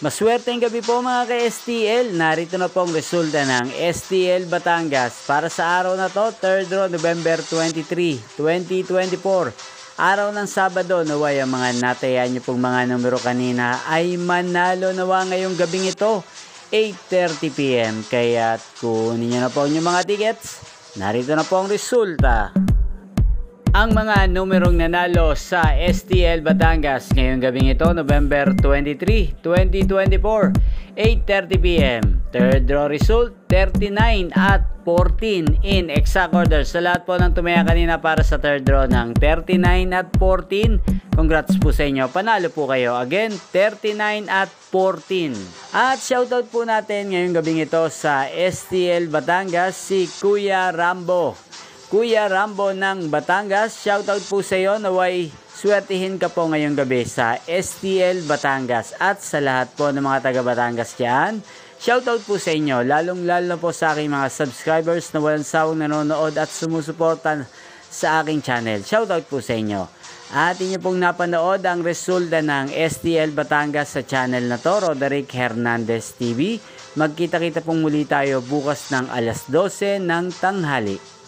Maswerteng gabi po mga ka-STL. Narito na po ang resulta ng STL Batangas para sa araw na to, 3rd draw, November 23, 2024. Araw ng Sabado, naway ang mga natayan nyo pong mga numero kanina ay manalo nawa ngayong gabing ito, 8:30 PM. Kaya kunin nyo na po yung mga tickets. Narito na po ang resulta. Ang mga numerong nanalo sa STL Batangas ngayong gabing ito, November 23, 2024, 8:30 PM. Third draw result, 39 at 14 in exact order. Sa lahat po ng tumaya kanina para sa third draw ng 39 at 14, congrats po sa inyo. Panalo po kayo. Again, 39 at 14. At shoutout po natin ngayong gabing ito sa STL Batangas si Kuya Rambo. Kuya Rambo ng Batangas, shoutout po sa iyo, naway swertihin ka po ngayong gabi sa STL Batangas. At sa lahat po ng mga taga Batangas dyan, shoutout po sa inyo, lalong-lalo na po sa aking mga subscribers na walang sawang nanonood at sumusuporta sa aking channel. Shoutout po sa inyo. At inyo pong napanood ang resulta ng STL Batangas sa channel na to, Roderick Hernandez TV. Magkita-kita pong muli tayo bukas ng alas 12 ng tanghali.